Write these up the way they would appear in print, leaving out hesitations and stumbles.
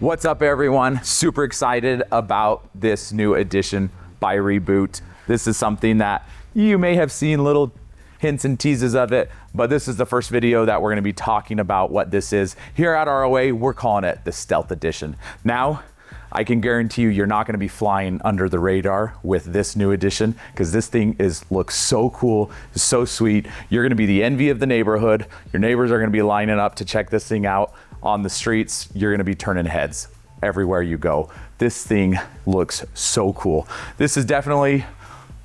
What's up, everyone? Super excited about this new edition by Reboot. This is something that you may have seen little hints and teases of it, but this is the first video that we're going to be talking about what this is. Here at ROA, we're calling it the Stealth Edition. Now, I can guarantee you're not going to be flying under the radar with this new edition, because this thing looks so cool, so sweet. You're going to be the envy of the neighborhood. Your neighbors are going to be lining up to check this thing out on the streets. You're going to be turning heads everywhere you go. This thing looks so cool. This is definitely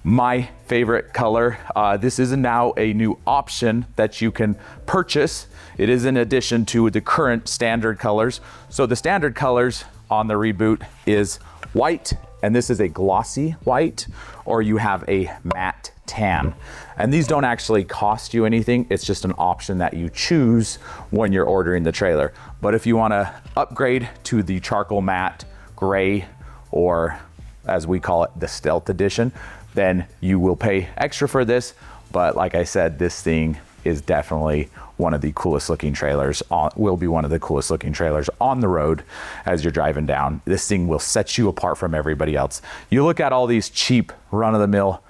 my favorite color. This is now a new option that you can purchase. It is in addition to the current standard colors. So the standard colors on the Reboot is white, and this is a glossy white, or you have a matte tan. And these don't actually cost you anything. It's just an option that you choose when you're ordering the trailer. But if you want to upgrade to the charcoal matte gray, or as we call it, the Stealth Edition, then you will pay extra for this. But like I said, this thing is definitely one of the coolest looking trailers will be one of the coolest looking trailers on the road as you're driving down. This thing will set you apart from everybody else. You look at all these cheap run-of-the-mill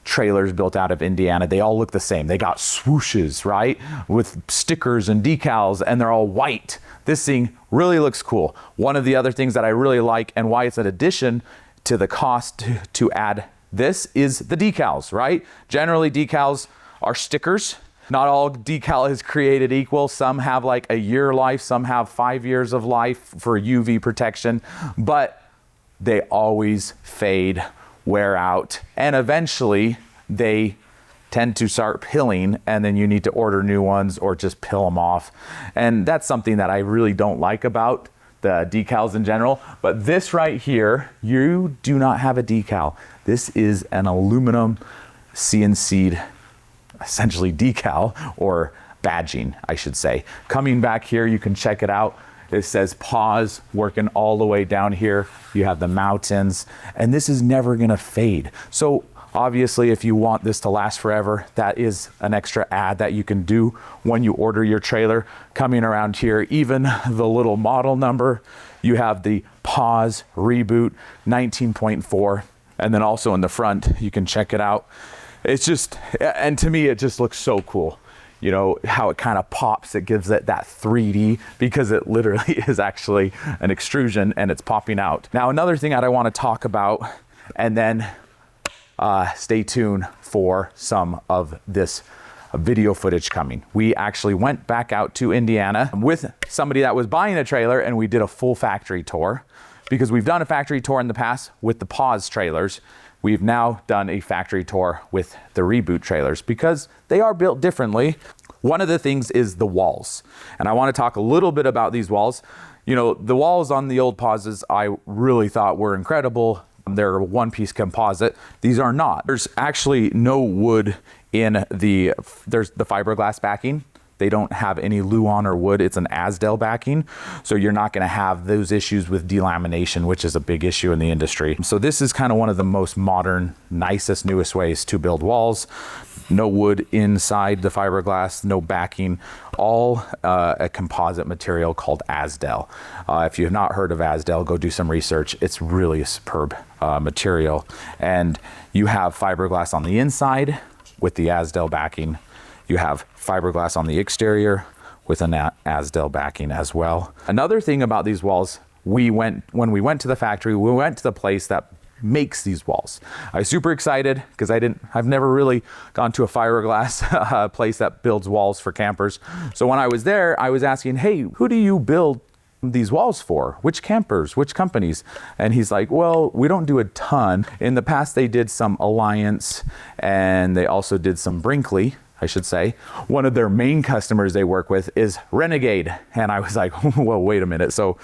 trailers built out of Indiana, they all look the same. They got swooshes, right? With stickers and decals, and they're all white. This thing really looks cool. One of the other things that I really like, and why it's an addition to the cost to add this, is the decals, right? Generally, decals are stickers. Not all decal is created equal. Some have like a year life, some have 5 years of life for UV protection, but they always fade, wear out, and eventually they tend to start pilling, and then you need to order new ones or just pill them off. And that's something that I really don't like about the decals in general. But this right here, you do not have a decal. This is an aluminum CNC'd essentially decal, or badging, I should say. Coming back here, you can check it out. It says Pause, working all the way down here. You have the mountains, and this is never gonna fade. So obviously, if you want this to last forever, that is an extra add that you can do when you order your trailer. Coming around here, even the little model number, you have the Pause Reboot 19.4, and then also in the front, you can check it out. It's just, and to me, it just looks so cool. You know, how it kind of pops, it gives it that 3D, because it literally is actually an extrusion and it's popping out. Now, another thing that I want to talk about, and then stay tuned for some of this video footage coming. We actually went back out to Indiana with somebody that was buying a trailer, and we did a full factory tour, because we've done a factory tour in the past with the Pause trailers. We've now done a factory tour with the Reboot trailers because they are built differently. One of the things is the walls. And I want to talk a little bit about these walls. You know, the walls on the old Pauses I really thought were incredible. They're one-piece composite. These are not. There's actually no wood in there's the fiberglass backing. They don't have any Luan or wood. It's an Asdel backing. So you're not going to have those issues with delamination, which is a big issue in the industry. So this is kind of one of the most modern, nicest, newest ways to build walls. No wood inside the fiberglass, no backing, all a composite material called Asdel. If you have not heard of Asdel, go do some research. It's really a superb material. And you have fiberglass on the inside with the Asdel backing. You have fiberglass on the exterior with an Asdel backing as well. Another thing about these walls, when we went to the factory, we went to the place that makes these walls. I was super excited because I've never really gone to a fiberglass place that builds walls for campers. So when I was there, I was asking, hey, who do you build these walls for? Which campers, which companies? And he's like, well, we don't do a ton. In the past, they did some Alliance, and they also did some Brinkley, I should say. One of their main customers they work with is Renegade. And I was like, well, wait a minute. So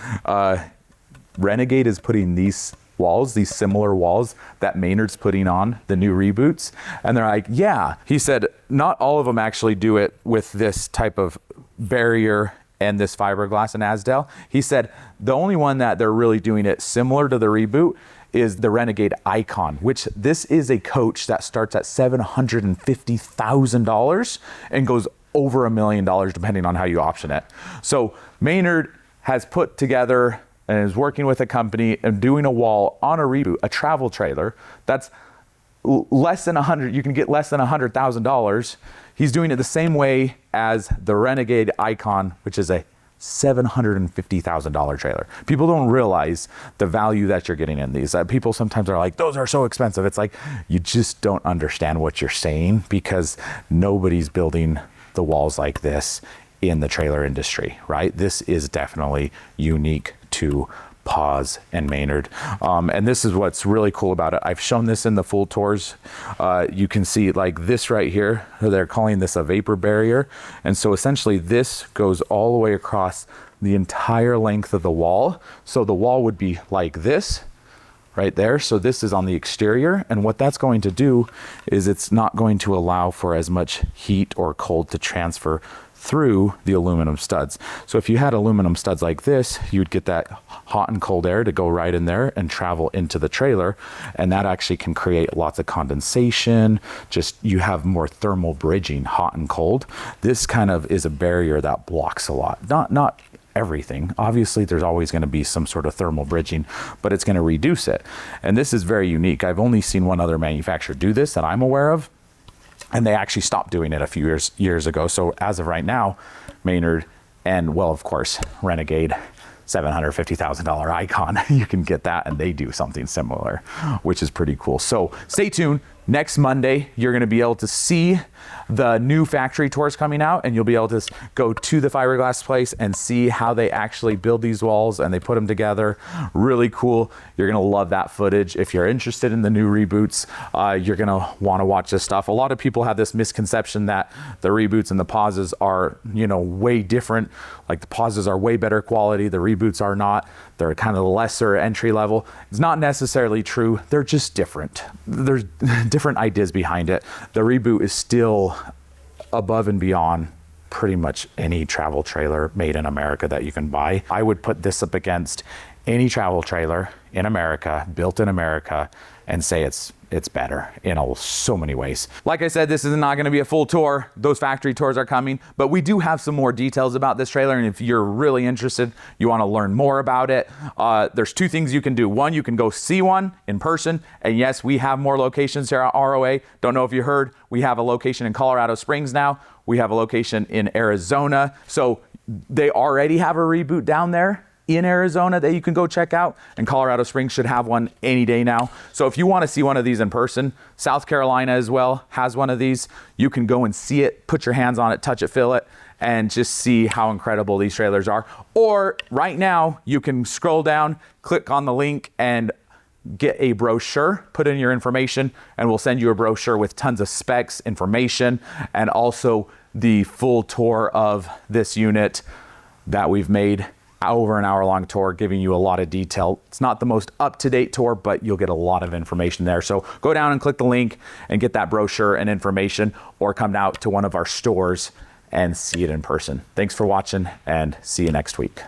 Renegade is putting these walls, these similar walls that Maynard's putting on the new Reboots. And they're like, yeah. He said, not all of them actually do it with this type of barrier and this fiberglass and Asdel. He said, the only one that they're really doing it similar to the Reboot is the Renegade Icon, which this is a coach that starts at $750,000 and goes over $1 million depending on how you option it. So Maynard has put together and is working with a company and doing a wall on a Reboot, a travel trailer, that's less than you can get less than $100,000. He's doing it the same way as the Renegade Icon, which is a $750,000 trailer. People don't realize the value that you're getting in these. People sometimes are like, those are so expensive. It's like, you just don't understand what you're saying, because nobody's building the walls like this in the trailer industry, right? This is definitely unique to Pause and Maynard. And this is what's really cool about it. I've shown this in the full tours. You can see like this right here, they're calling this a vapor barrier. And so essentially this goes all the way across the entire length of the wall. So the wall would be like this right there. So this is on the exterior. And what that's going to do is it's not going to allow for as much heat or cold to transfer through the aluminum studs. So if you had aluminum studs like this, you'd get that hot and cold air to go right in there and travel into the trailer. And that actually can create lots of condensation. Just, you have more thermal bridging, hot and cold. This kind of is a barrier that blocks a lot. Not everything. Obviously, there's always going to be some sort of thermal bridging, but it's going to reduce it. And this is very unique. I've only seen one other manufacturer do this that I'm aware of, and they actually stopped doing it a few years ago. So as of right now, Maynard and, well, of course, Renegade, $750,000 Icon, you can get that, and they do something similar, which is pretty cool. So stay tuned. Next Monday, you're going to be able to see the new factory tours coming out, and you'll be able to go to the fiberglass place and see how they actually build these walls and they put them together. Really cool. You're going to love that footage. If you're interested in the new Reboots, you're going to want to watch this stuff. A lot of people have this misconception that the Reboots and the Pauses are, you know, way different. Like the Pauses are way better quality. The Reboots are not. They're kind of lesser entry level. It's not necessarily true. They're just different. There's different ideas behind it. The Reboot is still above and beyond pretty much any travel trailer made in America that you can buy. I would put this up against any travel trailer in America, built in America, and say it's better in so many ways. Like I said, this is not going to be a full tour. Those factory tours are coming, but we do have some more details about this trailer. And if you're really interested, you want to learn more about it, there's two things you can do. One, you can go see one in person. And yes, we have more locations here at ROA. Don't know if you heard, we have a location in Colorado Springs now. We have a location in Arizona. So they already have a Reboot down there in Arizona that you can go check out, and Colorado Springs should have one any day now. So if you want to see one of these in person, South Carolina as well has one of these. You can go and see it, put your hands on it, touch it, feel it, and just see how incredible these trailers are. Or right now, you can scroll down, click on the link, and get a brochure, put in your information, and we'll send you a brochure with tons of specs, information, and also the full tour of this unit that we've made. Over an hour-long tour, giving you a lot of detail. It's not the most up-to-date tour, but you'll get a lot of information there. So go down and click the link and get that brochure and information, or come out to one of our stores and see it in person. Thanks for watching, and see you next week.